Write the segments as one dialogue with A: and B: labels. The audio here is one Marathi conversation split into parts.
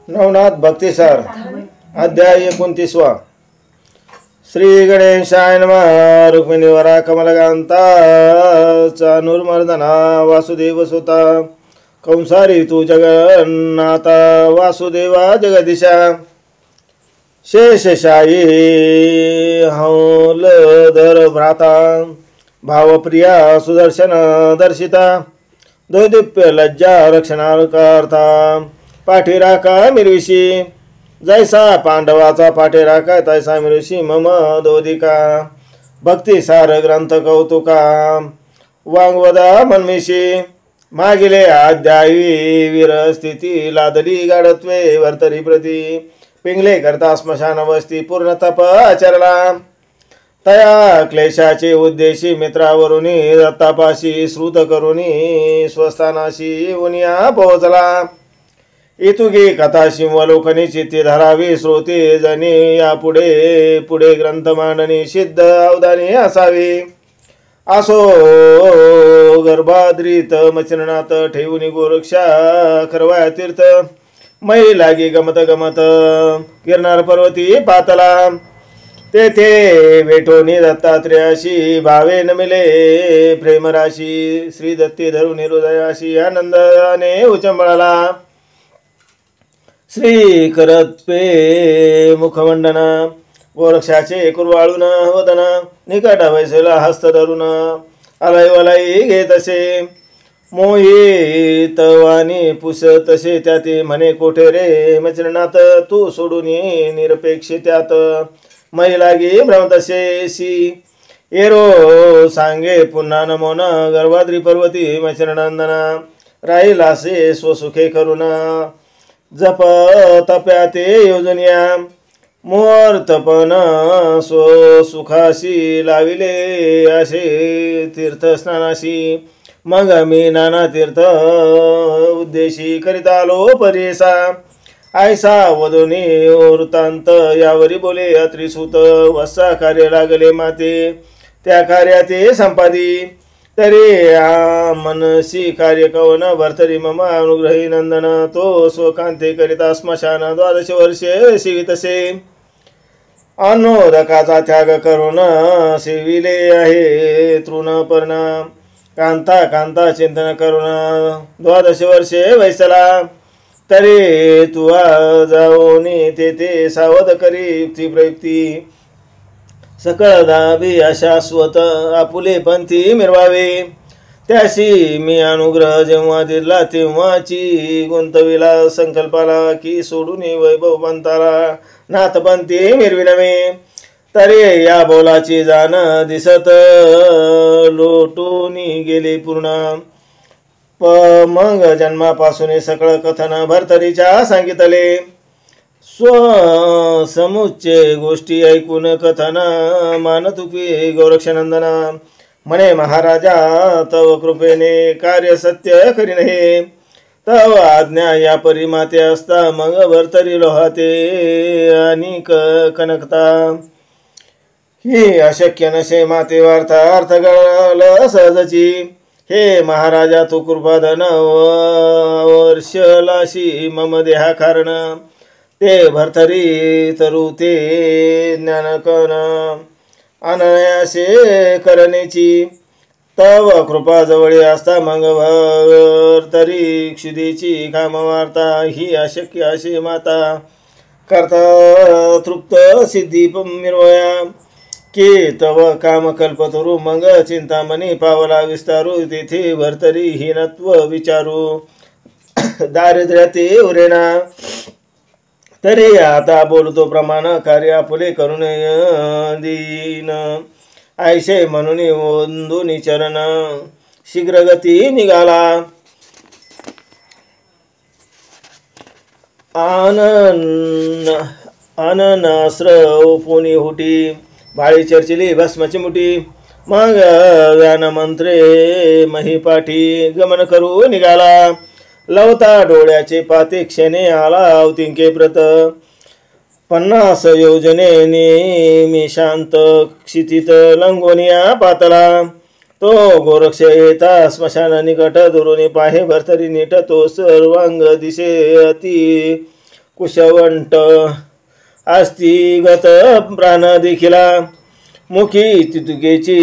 A: नवनाथ भक्तिसार अध्याय 29वा. श्री गणेशाय नमः. रुक्मिणीवरा कमलकांता चानुर्मर्दना वासुदेव सुता कंसारी तू जगन्नाथा वासुदेवा जगदीशा शेषशायी हौलधर भ्राता भावप्रिया सुदर्शन दर्शिता दैदिप्य लज्जा रक्षणार्था पाठीराखा मिरविशी जैसा पांडवाचा पाठीराखा तैसा मिरविशी मम दोदिका भक्तिसार ग्रंथ कौतुका वांगवदा मनमिशी मागिले अध्यायी वीरस्थिती लादली गाढत्वे वर्तरी प्रती पिंगले करता स्मशान वस्ती पूर्ण तप आचरला तया क्लेशाचे उद्देशी मित्रावरुनी दत्तापाशी श्रुत करुनी स्वस्थानाशी उनिया पोहोचला. इतुगी कथा शिवलोकनी चित्ती धरावी श्रोते जनी या पुढे पुढे ग्रंथ मांडणी सिद्ध अवधानी असावी. असो गर्भाद्रीत मचरणात ठेवून गोरक्षा खरवाया तीर्थ मै लागी गमत गमत गिरनार पर्वती पातला तेथे वेठोनी दत्तात्रेयाशी भावे नमिले प्रेमराशी श्री दत्ते धरून हृदयाशी आनंदाने उचंबळला. श्री करत्पे मुखमंडन गोरक्षाचे कुरवाळून वदन निकट वैसेला हस्त धरून अलय वलय घेत असे मोहितवानी पुस तसे त्याते म्हणे कोठे रे मचरणात तू सोडून निरपेक्ष त्यात मै लागी भ्रमतसेसी एरो सांगे पुन्हा नमोन गर्भाद्री पर्वती मचरनंदना राहिलासे स्वसुखे करून जप तप्याते योजनिया मुहूर्तपण स्वसुखाशी लाविले असे तीर्थ स्नानाशी मग मी नाना तीर्थ उद्देशी करिता आलो परेसा ऐसा वदुनी वृत्तांत यावरी बोले अत्रिसूत वत्सा कार्य लागले माते त्या कार्याते संपादी तरी मनसी कार्य कवन भर्तरी मम अनुग्रही नंदन तो स्वकांते करिता स्मशान 12 वर्षे सेवितसे अनुदकाचा त्याग करून सेविले आहे तृणपर्ण कांता कांता चिंतन करून 12 वर्षे वैसला तरी तुवा जाऊनी तेथे सावध करी युक्ती प्रयुक्ती सकळ दाबी अशाश्वत आपुले पंथी मिरवावे त्याशी मी अनुग्रह जेव्हा दिला तेव्हाची गुंतविला संकल्पाला की सोडून वैभव पंथाला नाथपंथी मिरविनवे तरी या बोलाची जाण दिसत लोटून गेले पूर्ण मग जन्मापासून सकळ कथन भरतरीच्या सांगितले समुच्चय गोष्टी ऐकून कथन मानतुकी गोरक्षनंदन म्हणे महाराजा तव कृपेने कार्य सत्य करीन हे तव आज्ञा या परिमाते असता मग भरतरी लोहाते आणि कनकता ही अशक्य नशे माते वार्ता अर्थ गळल सहजची हे महाराजा तू कृपाधन वर्षलाशी मम देहा कारण ते भरतरी तरू ते ज्ञानकन अनयासे करण्याची तव कृपा जवळी असता मग भरतरी क्षुदेची काम वार्ता ही अशक्य असे माता करता तृप्त सिद्धी मिरवया की तव काम कल्पतरू मग चिंतामणी पावला विस्तारू तेथे भरतरी हीनत्व विचारू दारिद्र्याते उरेना तरी आता बोलतो प्रमाण कार्य आपुले करून दीन ऐशे म्हणून वंदुनी चरण शीघ्रगती निघाला. अननास्र पुणी हुटी भाळी चर्चिली भस्मची मुठी मग व्यान मंत्रे महिपाठी गमन करू निघाला. लवता डोळ्याचे पाते क्षणे आला अवतिंके व्रत 50 योजने नेमी शांत क्षितित लंगोनिया पातला तो गोरक्ष येता स्मशान निकट दुरुनी पाहे भरतरी नीट तो सर्वांग दिसे अति कुशवंट आस्तिगत प्राण देखिला मुखी तितुकेची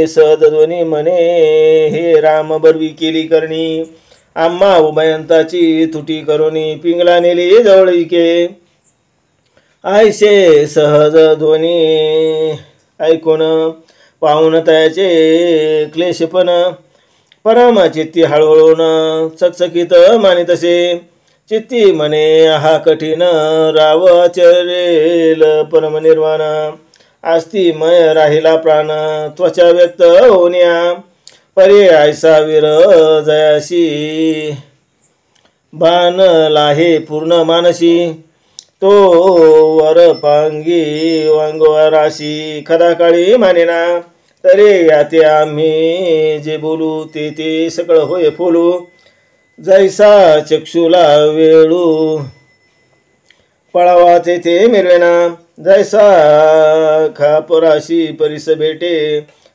A: सदध्वनी म्हणे हे राम बरवी केली करणी आम्हा उभयंताची तुटी करुणी पिंगला नेली जवळीके आयसे सहज ध्वनी ऐकून पाहून त्याचे क्लेशपण परम चित्ती हळूहळून चकचकीत मानितसे चित्ती म्हणे हा कठीण राव आचरेल परमनिर्वाण आस्तिमय राहिला प्राण त्वचा व्यक्त होण्या परी आयसा वीर जयाशी बाण लाहे पूर्ण मानसी तो वर पांगी वांगवाराशी खदाकाळी मानेना तरी याते आम्ही जे बोलू ते सगळं होय फोलू जैसा चक्षुला वेळू पळावा तेथे मिरवेना जैसा खापराशी परिस भेटे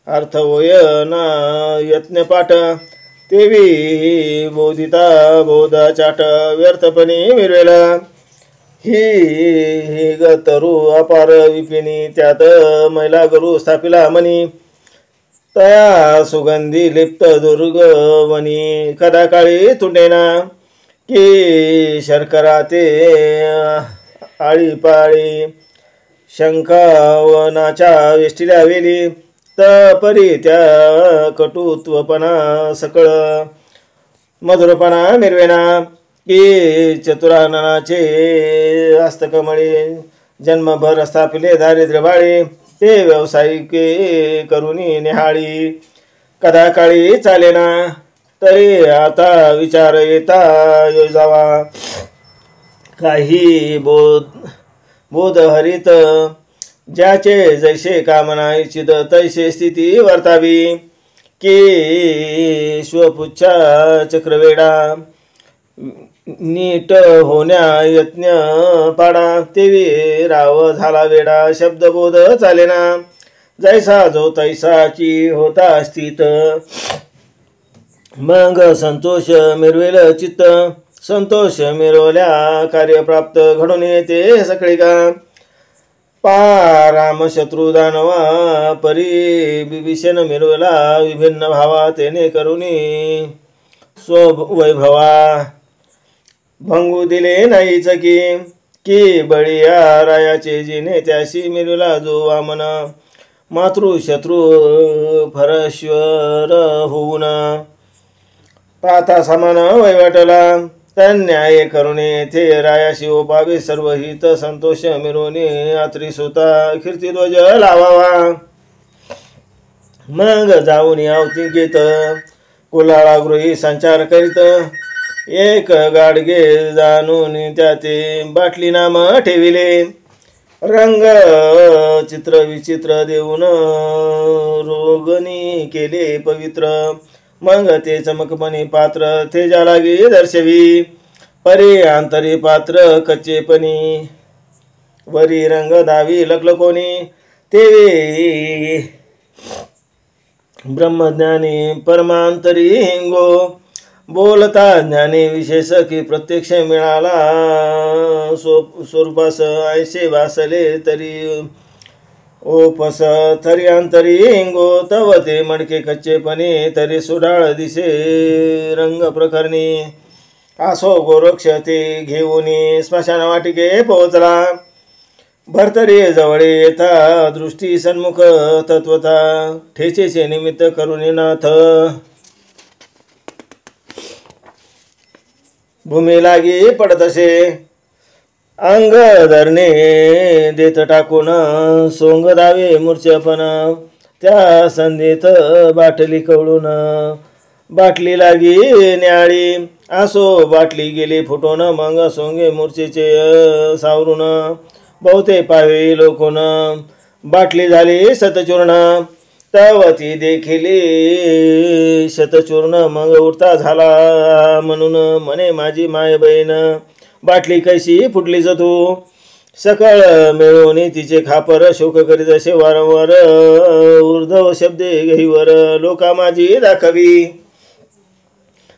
A: अर्थ होय ना यत्न पाठ तेवी बोधिता बोधा चाट व्यर्थपणे मिरवेला ही गतरू अपार विपिनी त्यात मैला गरु स्थापिला मनी तया सुगंधी लिप्त दुर्गवनी कदाकाळी तुटेना की शर्करा ते आळीपाळी शंकावनाच्या वेष्टीला वेली तपरी त्या कटुत्वपणा सकळ मधुरपणा मिरवेना की चतुराननाचे हस्तकमळी जन्मभर स्थापिले दारिद्र्य बाळी ते व्यावसायिके करुणी निहाळी कदाकाळी चालेना तरी आता विचार येता योजावा काही बोध हरित ज्याचे जैसे कामना इच्छित तैसे स्थिती वर्तावी की स्वपुच्छा चक्रवेडा नीट होण्या यत्न पाडा तेवी राव झाला वेडा शब्दबोध चालेना जैसा जो तैसा की होता स्थित मग संतोष मिरवेल चित्त संतोष मिरवल्या कार्य प्राप्त घडून येते सकळी का पाराम शत्रु दानवा परी विभीषण मिरवला विभिन्न भावा तेने करुणी स्ववैभवा भंगू दिले नाहीच की बळीया रायाचे जिने त्याशी मिरवला जो वामन मातृशत्रु फरश्वर होऊन पाहता समान वैवाटला तन्याय करुणे ते रायाशी ओपावे सर्व हित संतोष मिरवणे आत्री सुता कीर्तिध्वज लावावा मग जाऊन आवती घेत कुलाळा गृही संचार करीत एक गाडगे जाणून त्याते बाटली नाम ठेविले रंग चित्र विचित्र देऊन रोगणी केले पवित्र मग ते चमकपणी पात्र तेजा लागे दर्शवी परी आंतरी पात्र कच्चेपणी वरी रंग दावी लकलकोनी तेवे ब्रह्मज्ञानी परमांतरी हिंगो बोलता ज्ञानी विशेष की प्रत्यक्ष मिळाला स्वरूपास ऐसे वासले तरी ओपस तरी अंतरी हिंगो तव ते मडके कच्चेपणे तरी सुडाळ दिसे रंग प्रकरणी आसो गोरक्ष ते घेऊन स्मशान वाटिके पोहोचला भरतरी जवळ येता दृष्टी सन्मुख तत्वता ठेचेचे निमित्त करुणी नाथ भूमी लागी पडतसे अंग धरणे देत टाकून सोंग दावे मूर्छपण त्या संधीत बाटली कवळून बाटली लागी न्याळी आसो बाटली गेली फुटून मग सोंगे मूर्छेचे सावरून बहुते पावे लोकून बाटली झाली सतचूर्ण तवती देखिली शतचूर्ण मग उठता झाला म्हणून म्हणे माझी माय बहीण बाटली कैशी फुटली जतू सकळ मिळून तिचे खापर शोक करीत असे वारंवार ऊर्ध्व शब्दे गहीवर लोका माझी दाखवी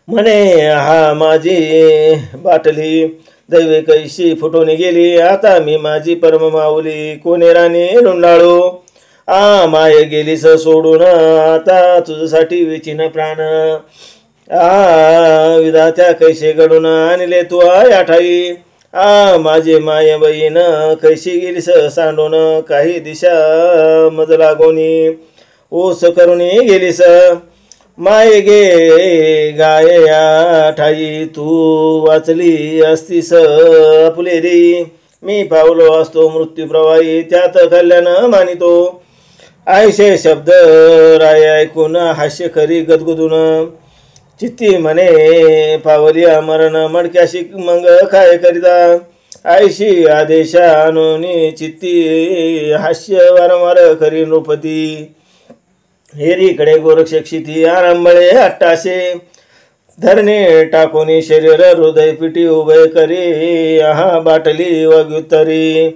A: म्हणे हा माझी बाटली दैवे कैशी फुटून गेली आता मी माझी परम माऊली कोणे राणी रुंडाळू माय गेलीस सोडून आता तुझ्यासाठी विचिन प्राण विधात्या कैसे घडून आणले तू या ठाई माझे माय बहीण कैशी गेलीस सांडून काही दिशा मज लागोनी ओस करुणी गेलीस माय गे गाय या ठाई तू वाचली असतीस आपले रे मी पावलो असतो मृत्यू प्रवाही त्यात कल्याण मानितो आयशे शब्द राय ऐकून हास्य खरी गदगदून चित्ती म्हणे पावली मरण मडक्याशी मग काय करिता आयशी आदेशा अनुनी चित्ती हास्य वारंवार करी नृपती हेरीकडे गोरक्ष क्षिती आरंभळे अट्टासे धरणे टाकोनी शरीर हृदय पिटी उभय करी बाटली वाग्युत्तरी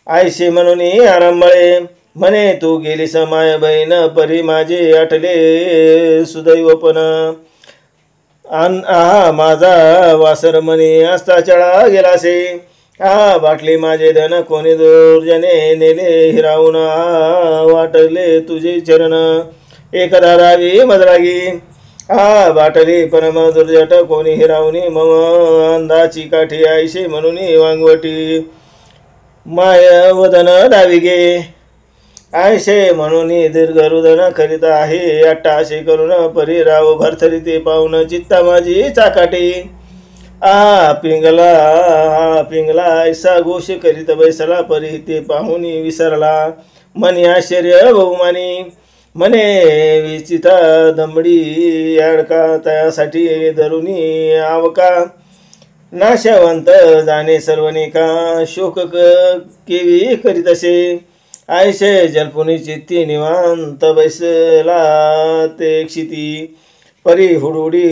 A: आयशी म्हणून आरंभळे म्हणे तू गेलीस माय बहीण परी माझे आठले सुदैवपण माझा वासर म्हणे असता चळा गेलासे बाटली माझे धन कोणी दुर्जने नेले हिरावून वाटले तुझे चरण एकदा रावी मजरागी बाटली परम दुर्जट कोणी हिरावणी मम अंदाची काठी आयशे म्हणून वांगवटी माय वदन डावी गे आयशे म्हणून दीर्घ रुदन करीत आहे अट्टाशे करून परिराव भरथरी ते पाहून चित्ता माझी चाकाटी पिंगला ऐसा घोष करीत बैसला परी ते पाहून विसरला मनी आश्चर्य बहुमानी म्हणे विचिता दमडी अडका त्यासाठी धरुनी आवका नाशवंत जाणे सर्वने का शोक केवी करीत असे आयशे जलपुनी चित्ती निवांत बैसला ते क्षिती परी हुडुडी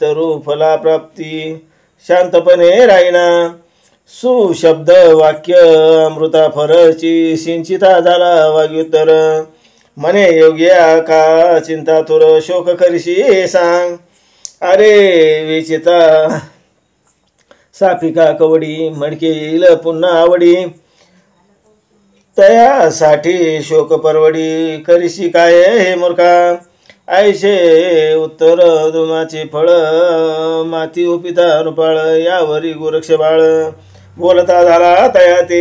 A: तरु फला प्राप्ती शांतपणे राहिना सुशब्द वाक्य अमृता फरची सिंचिता झाला वाग्युत्तर म्हणे योग्या का चिंता तुर शोक करशी सांग अरे विचिता साफिका कवडी मडके येईल पुन्हा आवडी तयासाठी शोक परवडी करीशी काय हे मूर्खा आयशे उत्तर दुमाचे फळ माती उपिता अनुपाळ यावरी गोरक्ष बाळ बोलता झाला तया ते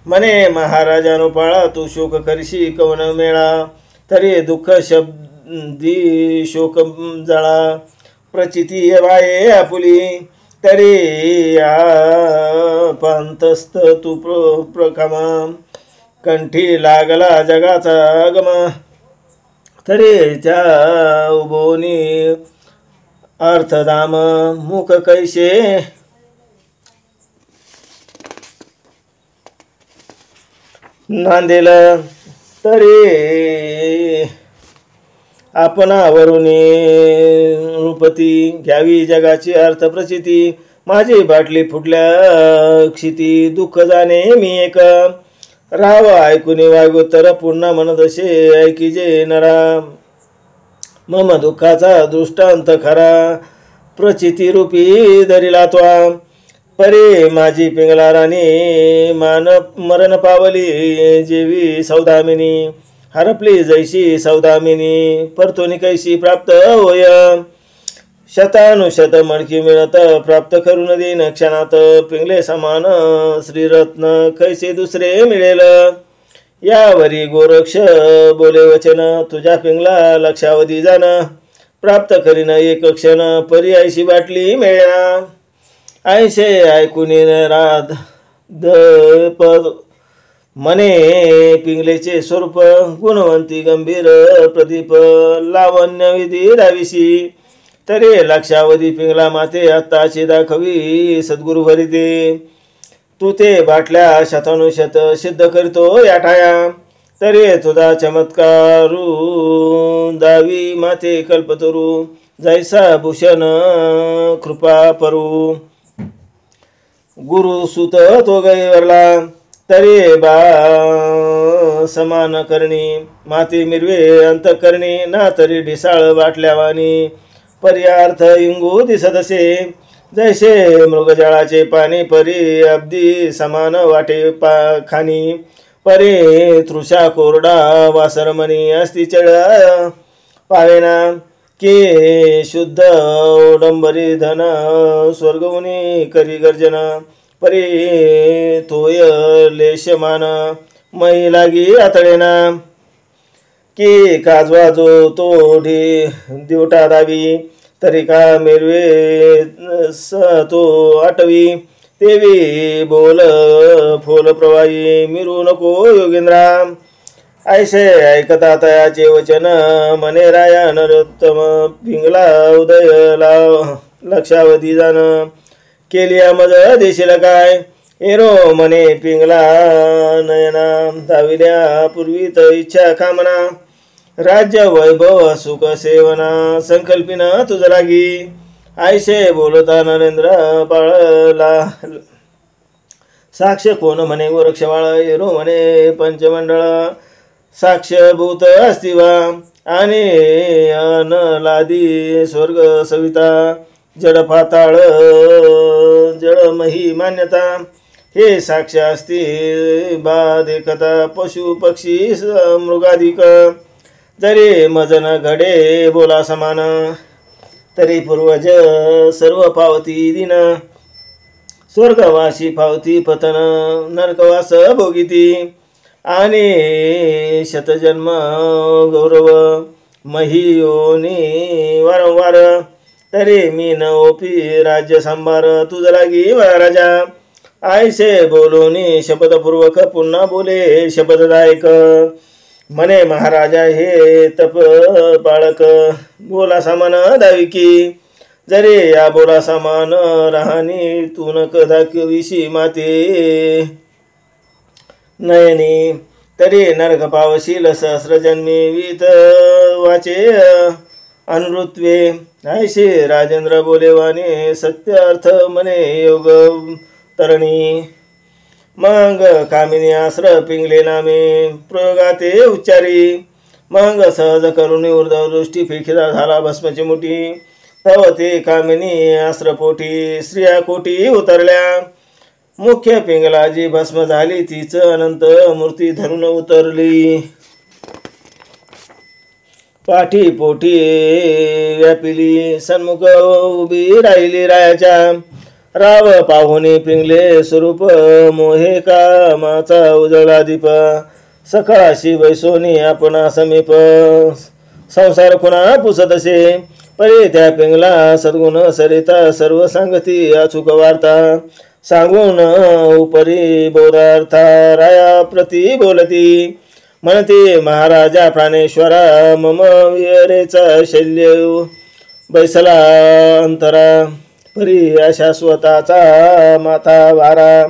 A: म्हणे महाराजा अनुपाळ तू शोक करशी कवन मेळा तरी दुःख शब्दी शोक जळा प्रचिती वाये आपुली तरी पंतस्त तू प्रकामा कंठी लागला जगाचा आगम तरी त्या उभोनी अर्थधाम मुख कैसे नांदेल तरी आपणावरून नृपती घ्यावी जगाची अर्थ प्रचिती माझी बाटली फुटल्या क्षिती दुःख जाणे मी एक राव ऐकून वागोत्तर पुन्हा म्हणत असे ऐकीजे नरा मम दुःखाचा दृष्टांत खरा प्रचिती रूपी धरिला त्वा परे माझी पिंगला राणी मान मरण पावली जेवी सौदामिनी हरपली जैशी सौदामिनी परतोनी कैशी प्राप्त होय शतानुशत मडकी मिळत प्राप्त करून देईन क्षणात पिंगले समान श्रीरत्न कैसे दुसरे मिळेल यावरी गोरक्ष बोले वचन तुझ्या पिंगला लक्षावधी जाण प्राप्त करीन एक क्षण परी ऐशी बाटली मिळेना ऐशे ऐकून राध द म्हणे पिंगलेचे स्वरूप गुणवंती गंभीर प्रदीप लावण्य विधी राविशी तरी लक्षावधी पिंगला माते आत्ताची दाखवी सद्गुरु भरिते तू ते बाटल्या शतानुशत सिद्ध करतो या ठाया तरी तुझा चमत्कारू दावी माते कल्पतरू जैसा भूषण कृपा परू गुरु सुत तो गैवरला तरी बा समान करणी माती मिरवे अंतकरणी ना तरी ढिसाळ वाटल्यावानी पर्यार्थ इंगू दिसत असे जैसे मृगजळाचे पाणी परी अब्दी समान वाटे खानी परी तृषा कोरडा वासरमणी असती चळ पावेना की शुद्ध ओडंबरी धन स्वर्गमुनी करी गर्जन परी तोय लेशमान मै लागी आतळेना की काजवा जो तो दिवटा दावी तरी का मेरवे तो आटवी देवी बोल फोल प्रवाही मिरू नको योगेंद्रा ऐसे ऐकता तयाचे वचन मने राया नरोत्तम पिंगला उदय लाव लक्षावधी जाण केलिया मज देशील काय एरो मने पिंगला नयना धाविल्या पूर्वी त इच्छा कामना राज्य वैभव सुख सेवना संकल्पिन तुझ लागी ऐसे बोलता नरेंद्र बाळला साक्ष कोण म्हणे गोरक्षवाळ एरो म्हणे पंचमंडळ साक्षभूत अस्तिवा आणि अनलादी स्वर्ग सविता जड पाताळ जडमही मान्यता हे साक्ष असती बा देखता पशु पक्षी मृगाधिक जरी मजन घडे बोला समान तरी पूर्वज सर्व पावती दिन स्वर्गवासी पावती पतन नरकवास भोगिती आणि शतजन्म गौरव महियोनी वारंवार तरी मी न ओपी राज्य सांभार तुझ लागी राजा आयसे बोलोनी शपथपूर्वक पुन्हा बोले शपथदायक म्हणे महाराजा हे तप बाळक बोला समान दाविकी जरी या बोला समान राहणी तू नक दाखविशी माते नयनी तरी नरक पावशील सहस्रजन्मी वीत वाचे अनुवृत्वे ऐशी राजेंद्र बोलेवाने सत्य अर्थ मने योग तरणी मग कामिनी आश्र पिंगले नामे प्रयोगाते उच्चारी मग सहज करुणी ऊर्ध्व दृष्टी फेकिला झाला भस्मची मुठी तव ते कामिनी आश्रपोटी स्त्रिया कोटी उतरल्या मुख्य पिंगलाजी भस्म झाली तीच अनंत मूर्ती धरून उतरली पाठी पोटी व्यापिली सन्मुख उभी राहिली रायाच्या राव पाहुणे पिंगले स्वरूप मोहे कामाचा उजळला दीप सकाळशी बैसोनी आपणा समीप संसार खुणा पुसत असे परी त्या पिंगला सद्गुण सरिता सर्व सांगती अचूक वार्ता सांगून उपरी बोधार्था राया प्रती बोलती म्हणते महाराजा प्राणेश्वरा मम विहरेचा शल्य बैसला अंतरा परी अशा स्वतःचा माथा वारा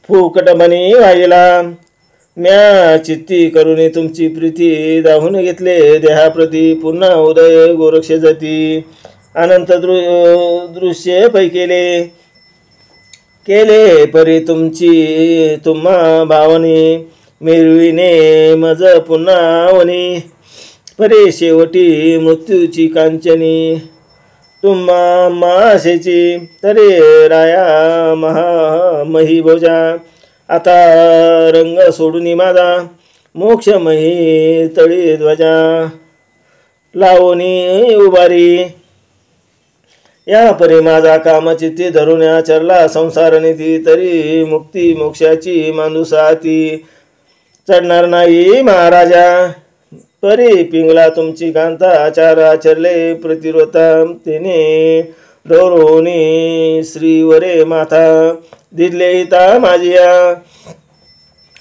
A: फुकटमणी वाहिला म्या चित्ती करुणी तुमची प्रीती दाहून घेतले देहाप्रती पुन्हा उदय गोरक्ष जाती अनंत दृश्य केले परी तुमची तुम्हा भावनी मिरविने मज पुन्हा वनी परी शेवटी मृत्यूची कांचनी तुम्हा मासेची तरी राया मही भोजा आता रंग सोडून माझा मोक्षमही तळी ध्वजा लावणी उभारी या परी माझा कामचित्ती धरून आचरला संसार नीती तरी मुक्ती मोक्षाची मांदुसाती चढणार नाही महाराजा परी पिंगला तुमची कांता आचार आचरले प्रतिरोता तिने डोरोनी श्रीवरे माथा दिले हिता माझिया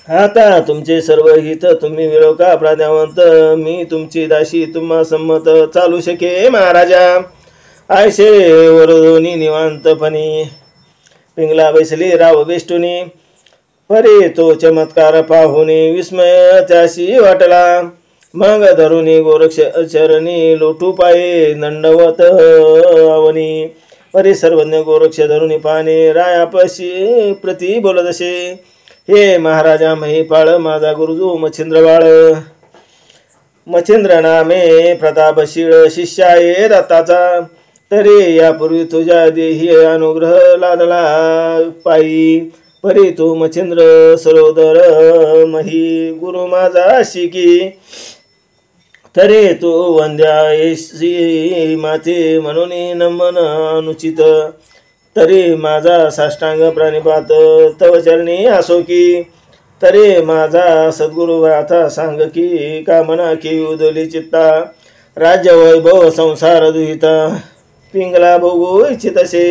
A: आता तुमचे सर्व हित तुम्ही मिळव का प्राज्ञावंत मी तुमची दासी तुम्हा संमत चालू शके महाराजा आयशे वरदोनी निवांतपणी पिंगला बैसली राव बेष्टुनी परी तो चमत्कार पाहुनी विस्मय त्याशी वाटला मग धरुनी गोरक्ष चरणी लोटू पाये दंडवत अवनी परी सर्वज्ञ गोरक्ष धरुनी पाने रायापशी प्रती बोलत असे हे महाराजा महिपाळ माझा गुरुजू मच्छिंद्र बाळ मच्छिंद्र नामे प्रतापशीळ शिष्याये दत्ताचा तरी यापूर्वी तुझ्या देही अनुग्रह लादला पायी, परी तू मच्छिंद्र सरोदर मही, गुरु माझा शिकी तरी तू वंद्यायसी माते, म्हणून नमन अनुचित तरी माझा साष्टांग प्राणिपात, तव चरणी असो की तरी माझा सद्गुरु व्राता सांग की, कामना की उदली चित्ता राज्य वैभव संसार दुहिता, पिंगला भोगू इच्छितसे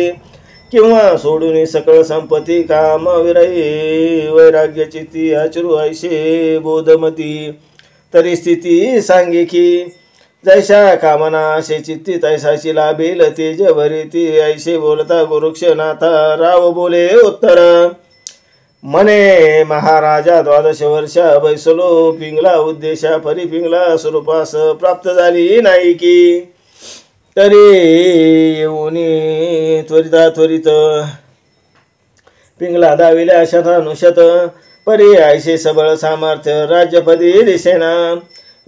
A: किंवा सोडून सकळ संपत्ती, काम विरही वैराग्य चित्ती आचरू ऐशे बोधमती, तरी स्थिती सांगे की जैसा कामना असे चित्ती तैसाची लाभेल तेज भरिती, ऐसे बोलता गुरुक्षनाथा राव बोले उत्तर, म्हणे महाराजा 12 वर्षा बैसलो पिंगला उद्देशा, परी पिंगला स्वरूपास प्राप्त झाली नाही की, तरी येऊन त्वरित पिंगला दाविल्या शतानुशत, परी ऐसे सबळ सामर्थ्य राज्यपदी दिसेना,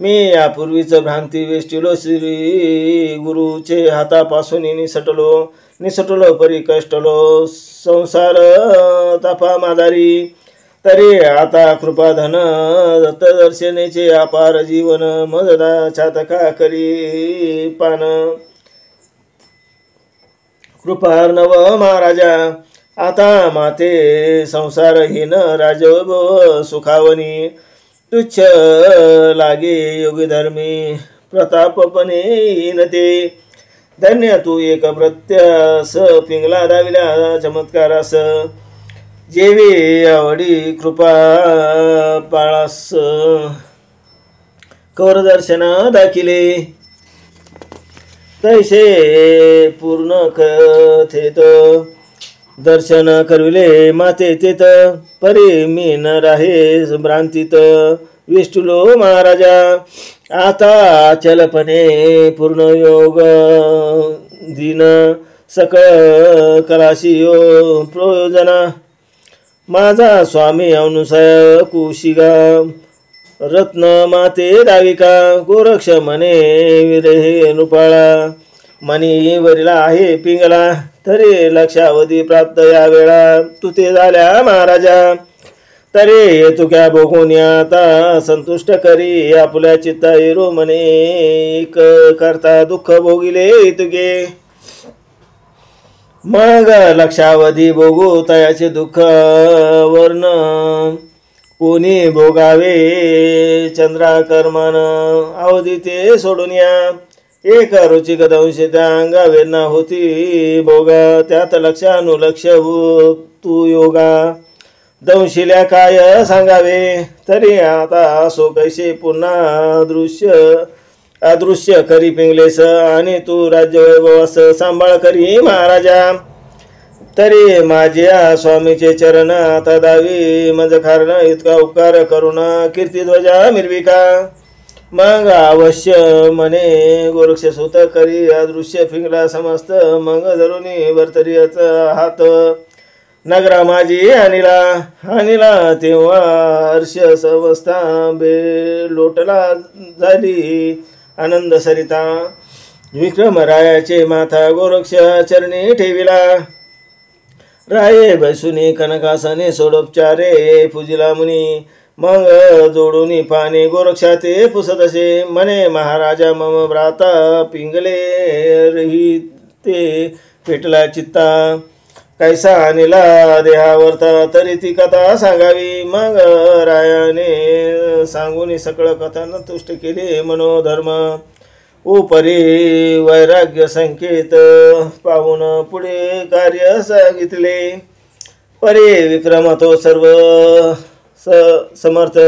A: मी यापूर्वीच भ्रांती वेष्टिलो श्री गुरुचे हातापासून निसटलो परी कष्टलो संसार तापा मादारी, तरी आता कृपाधन दत्तदर्शनेचे अपार जीवन, मजदा चातका करी पान, कृपार्णव महाराजा आता माते संसारहीन राजव सुखावनी, तुच्छ लागे योगधर्मी प्रतापपणे येनते, धन्य तू एक प्रत्यास पिंगला दाविल्या चमत्कारास, जेवी आवडी कृपा पाळास कवर दर्शना दाखिले, तैसे पूर्ण कथेत दर्शन करविले माते तेत, परी मी न राहे भ्रांतीत विष्टुलो महाराजा, आता चलपणे पूर्ण योग दिन सकळ कराशी प्रयोजना, माझा स्वामी अनुसय कुशिगा रत्न माते दाविका, गोरक्ष म्हणे विरहे नुपाळा, मनी वरिला आहे पिंगला, तरी लक्षावधी प्राप्त या वेळा तुते झाल्या महाराजा, तरी येतुक्या बघून आता संतुष्ट करी, आपुल्या चित्ता येरो म्हणे एक करता दुःख भोगिले तुगे, मग लक्षावधी भोगू तयाचे दुःख वर्ण कोणी भोगावे, चंद्रा कर्मान अवधी ते सोडून या, एक रुचिक दंश त्या अंगा वेदना होती भोगा, त्यात लक्षानुलक्ष तू योगा, दंशिल्या काय सांगावे, तरी आता असो कैसे पुन्हा अदृश्य करी पिंगलेस, आणि तू राज्य वैभवास सांभाळ करी महाराजा, तरी माझ्या स्वामीचे चरण आता दावी मज कारण, इतका उपकार करुण कीर्तिध्वजा मिरविका, मग अवश्य म्हणे गोरक्ष सुत करी अदृश्य पिंगला समस्त, मग धरुनी भरतरीचा हात नगरा माझी आणिला तेव्हा हर्ष समस्ता लोटला झाली आनंद सरिता, विक्रमरायाचे माथा गोरक्ष चरणी ठेविला, राये बैसुनी कनकासने सोडोपचारे पूजिला मुनी, मग जोडून पाने गोरक्षाते पुसत असे, म्हणे महाराजा मम भ्राता पिंगले रहिते पेटला चित्ता, कैसा आणला देहावरता तरी ती कथा सांगावी, मग रायाने सांगून सकळ कथान तुष्ट केले मनोधर्म, उपरी वैराग्य संकेत पाहून पुढे कार्य सांगितले, परी विक्रम तो सर्व समर्थ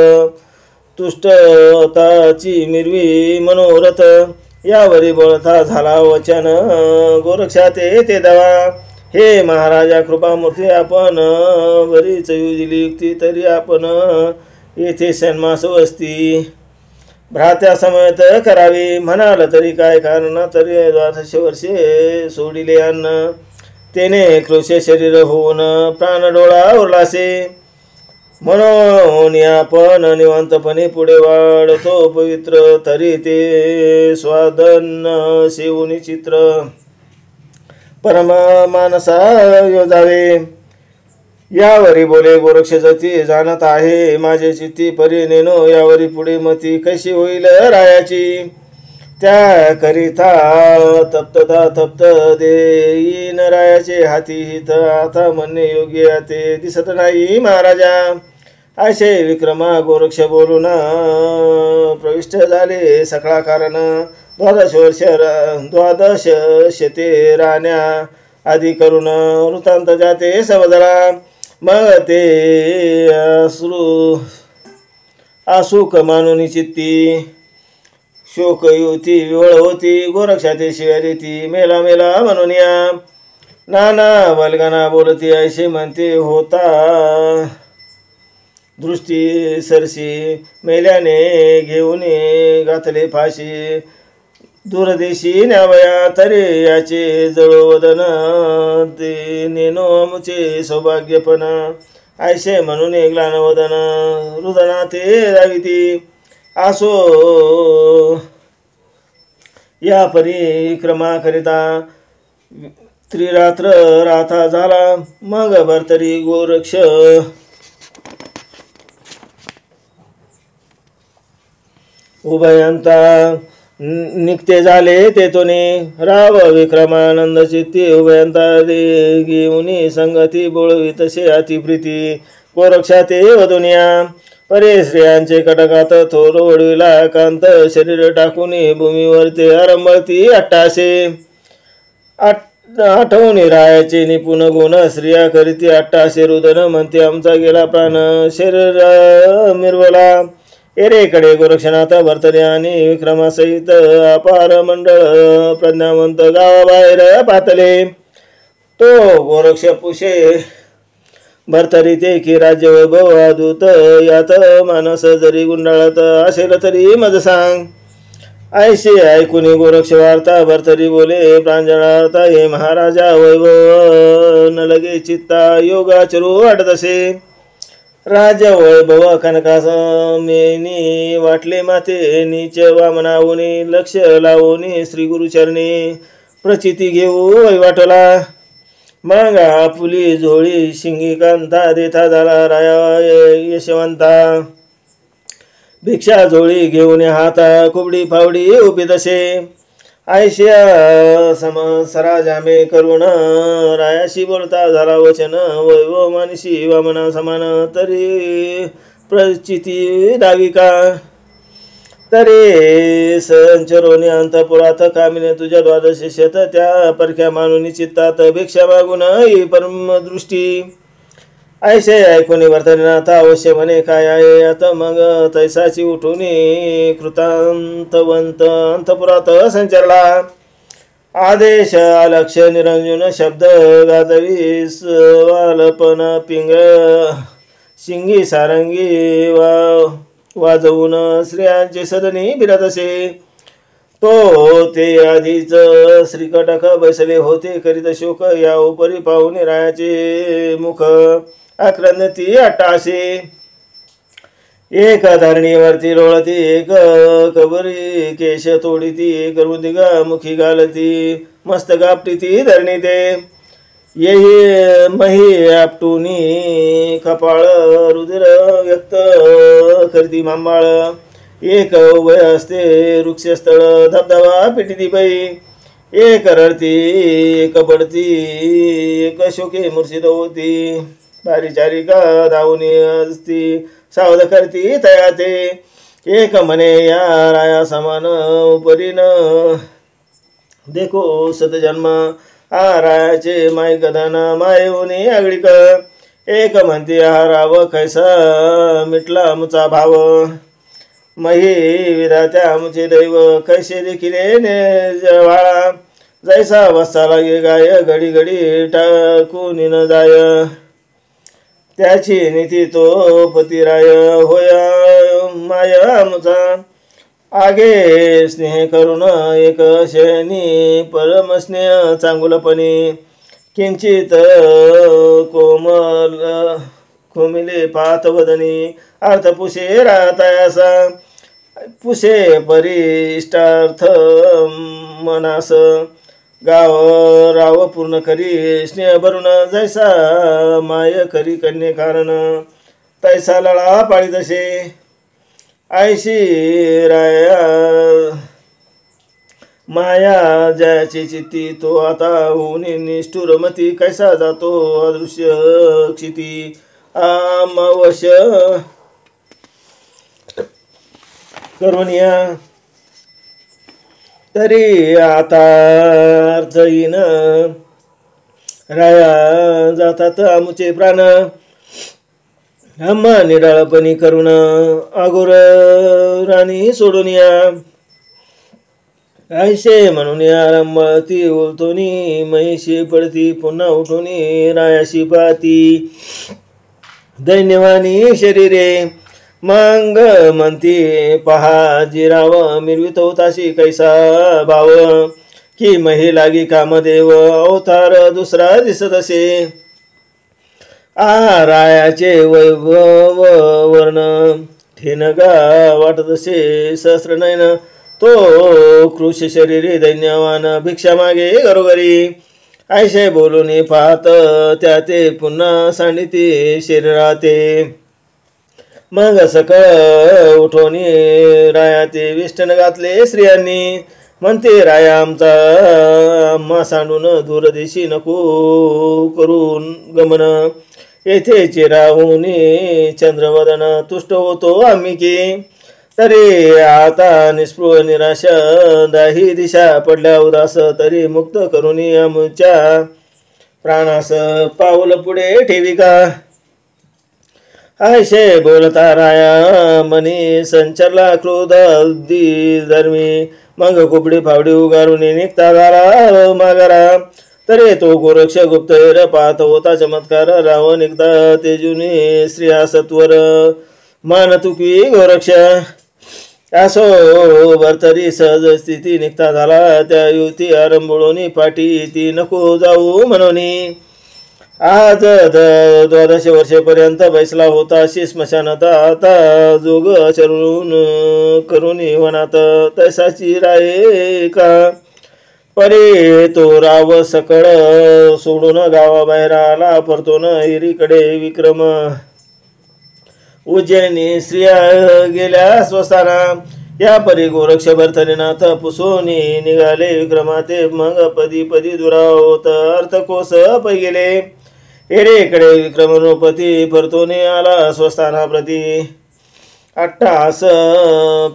A: तुष्टताची मिरवी मनोरथ, यावरी बळता झाला वचन गोरक्षाते ते दवा, हे महाराजा कृपामूर्ती आपण बरीच युजली युक्ती, तरी आपण येथे सन्मास वस्ती भ्रात्या समेत करावी, म्हणाल तरी काय कारण, तरी 12 वर्षे सोडिले अन्न, तेने क्रोशे शरीर होऊन प्राण डोळा उरलासे, म्हणून आपण निवांतपणे पुढे वाढतो पवित्र, तरी ते स्वादन सेवून चित्र परम मानसा योजावे. यावरी बोले गोरक्ष जती जाणत आहे माझे चित्ती परी नेनो. यावरी पुढे मती कशी होईल रायाची. त्याकरिता तप्त देईन रायाचे हाती हित. आता म्हणणे योग्य ते दिसत नाही महाराजा. असे विक्रमा गोरक्ष बोलून प्रविष्ट झाले सकळा कारण. 12 शते राण्या आदी करून वृत्तांत जाते समजला. मग ते आसुक मानुनी चित्ती शोक युती विवळ होती. गोरक्षाते शिव्या देती मेला मेला म्हणून या. नाना बलगाना बोलती ऐसे म्हणते होता दृष्टी सरशी. मेल्याने घेऊन घातले फाशी. दूरदेशी न्यावया तरी याचे जळोवदन. नेनो मुचे सौभाग्यपण. ऐसे म्हणून ग्लानवदन रुदना ते दाविती. आसो या परिक्रमा करिता त्रिरात्र राथा झाला. मग भरतरी गोरक्ष उभयंता निघते झाले तेतोने. राव विक्रमानंद चित्ती उभयंता घेऊनी संगती बोळवी तसे अतिप्रीती. गोरक्षा ते वधुनिया परे स्त्रियांचे कटकात थोर वडविला कांत. शरीर टाकून भूमीवर ते आरंभती अट्टासे. आठवणी रायाचे निपुण गुण. स्त्रिया करीती अट्टासे रुदन. म्हणते आमचा गेला प्राण शरीर मिरवला. एरेकडे गोरक्षनाथ भरतरी आणि विक्रमासहित अपार मंडळ प्रज्ञावंत गावाबाहेर पातले. तो गोरक्ष पुषे भरतरी ते की राज्य वैभव दूत. यात मानस जरी गुंडाळत असेल तरी मज सांग. ऐसे ऐकून गोरक्ष वार्ता भरतरी बोले प्रांजळार्थ. हे महाराजा वैभव न लगे चित्ता योगाचरू वाटत असे. राज वैभव कनकास मेनी वाटले माते. नीच वामनावनी लक्ष लावून श्री गुरुचरणी प्रचिती घेऊ वैवाटला. मग आपुली झोळी शिंगी कांता देता झाला राया यशवंता. भिक्षा झोळी घेऊन हाता कुबडी फावडी उभी तसे. आयश्या समसरा जामे करून रायाशी बोलता झाला वचन. वैभव मानशी वामना समान तरी प्रचिती दाविका. तरी संचरोनी अंतपुरात कामिने तुझ्या 12 शत. त्या परख्या मानुनी चित्तात भिक्षा मागून ही परमदृष्टी. ऐसे ऐकून भरतरीनाथ अवश्य म्हणे काय आहे आता. मग तैसाची उठून कृतांतवंत अंतपुरात संचरला. आदेश अलक्ष निरंजन शब्द गाजवी. स्वालपन पिंग शिंगी सारंगी वाजवून स्त्रियांचे सदनी बिरत असे. तो ते आधीच श्रीकटक बसले होते करीत शोक. या उपरी पाहुणे रायाचे मुख आक्रंदती अट्टासे. एक धरणीवरती लोळती एक कबरी केश तोडीती. एक रुदिगा मुखी घालती मस्त गापटीती धरणी ते. येही मही आपटूनी कपाळ रुधिर व्यक्त करती मांबाळ. एक उभय असते वृक्षस्थळ धबधबा पिटीती पै. एक रडती एक पडती एक शोके मूर्छित होती. पारिचारिका धावून असती सावध करती तयाते. एक म्हणे या राया समान उपरीन देखो सतजन्म. हा रायाचे माय गदाना मायवने आगळीक. एक म्हणते हा राव कैसा मिटला मुचा भाव. मही विधात्या मुचे दैव कैसे देखिले जवाळा. जैसा वस्ता लागे गाय घडी घडी टाकून न जाय. त्याची नीती तो पतिराय होया माया मुचा. आगे स्नेह करून एक शनी परमस्नेह चांगुलपणी. किंचित कोमल कोमिले पात वदनी. अर्थ पुषे राहतायासा. पुषे परिष्टार्थ मनास. गाव राव पूर्ण करी स्नेह भरून जैसा माय करी कन्ये कारण तैसा लळा पाळी तसे आयशी राया माया जयाची चित्ती तो आता होऊन निष्ठुर मती कैसा जातो अदृश्य क्षिती आमवश करुनिया तरी आता अर्थ येईन राया जातात आमुचे प्राण आम्हा निराळपणी करुण अगोर राणी सोडून या आयशे म्हणून आरंभती उलतोनी महिशी पडती पुन्हा उठोनी रायाशी पाती दैन्यवानी शरीरे मंग म्हणती पहा जिराव मिरवितो ताशी कैसा भाव की मही लागी कामदेव अवतार दुसरा दिसत असे रायाचे वैभव वर्ण ठेनगा वाटत असे सहस्र नयन तो कृष शरीरी दैन्यवान भिक्षा मागे घरोघरी आयशे बोलून पाहत त्या ते पुन्हा सांडिती शरीराते मग सकळ उठोनी राया ते विष्टन घातले स्त्रियांनी म्हणते राया आमचा आम्हा सांडून दूरदेशी नको करून गमन येथे चिराहुनी चंद्रवदन तुष्ट होतो आम्ही की तरी आता निस्पृह निराशा दाही दिशा पडल्या उदास तरी मुक्त करुनी आमच्या प्राणास पाऊल पुढे ठेविका आयशे बोलता राया मनी संचरला क्रोध अगदी धर्मी मग कुबडी फावडी उगारून निघता झाला मागारा तरी तो गोरक्ष गुप्तहेर पाहत होता चमत्कार राव निघता तेजुनी स्त्रिया सत्वर मान तुकवी गोरक्ष असो भरतरी सहज स्थिती निघता झाला त्या युवती आरंभोळोनी पाठी ती नको जाऊ म्हणून आज 12 वर्षेपर्यंत बैसला होता अशी स्मशानात आता जोग चरून करून वनात तैसाची राये का परे तो राव सकळ सोडून गावाबाहेर आला परतून हिरीकडे विक्रम उज्जैनी स्त्रिया गेल्या स्वस्थाना या परी गोरक्ष भरतरीनाथ पुसोनी निघाले विक्रमाते मग पदी पदी दुरावत अर्थकोस पै गेले एरेकडे विक्रमनोपती परतोने आला स्वस्थानाप्रती अट्टास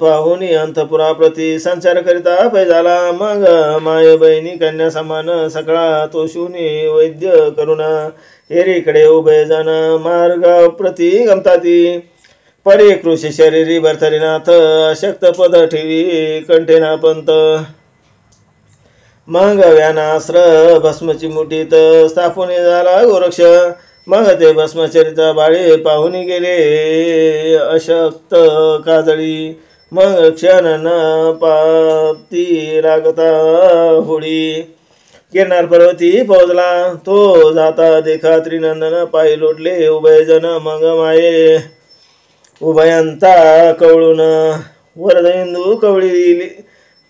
A: पाहुनी अंतपुराप्रती संचार करिता पै झाला मग माय बहिणी कन्या समान सकळा तोषुनी वैद्य करुणा एरीकडे उभय जण मार्गाप्रती गमताती परी कृषी शरीरी भरतरीनाथ अशक्त पद ठेवी कंठेना पंत मग व्यानास्त्र भस्मची मुठीत स्थापन झाला गोरक्ष मग ते भस्मचरिता बाळे पाहुनी गेले अशक्त काजळी मग क्षण पाती लागता होळी गिरनार पर्वती पोहोचला तो जाता देखा त्रिनंदन पायी लोटले उभयजन मग माये उभयंता कवळून वरदहिंदू कवळी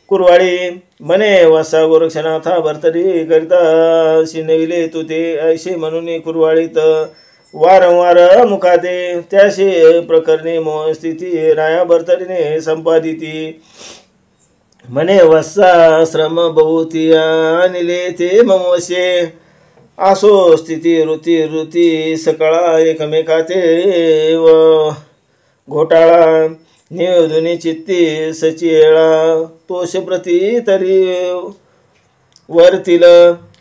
A: कुरवाळी म्हणे वसा गोरक्षनाथा भरतरी करिता शिनविले तू ते ऐशे म्हणून कुरवाळीत वारंवार मुखाते त्याशी प्रकरणी मोह स्थिती राया भरतरीने संपादिती म्हणे वसा श्रम बहुती आणले ते ममवशे आसो स्थिती ऋती सकळा एकमेकाते व घोटाळा निवेदुनी चित्ती सचिळा तोष प्रती तरी वरतील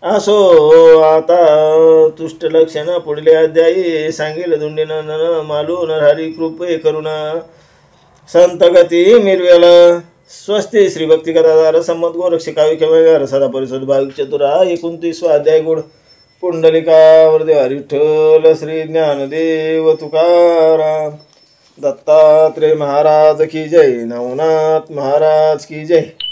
A: असो आता तुष्ट लक्षण पुढले अध्यायी सांगेल दुंडीनंदन मालू नरहरी कृपे करुणा संत गती मिरवेल स्वस्ती श्री भक्ती कथाधार संमत गोरक्ष काव्य केव्हा सदा परिषद भाविक चतुरा 29 अध्याय गुड पुंडलिका वरदेव विठ्ठल श्री ज्ञानदेव तुकाराम दत्तात्रेय महाराज की जय नवनाथ महाराज की जय।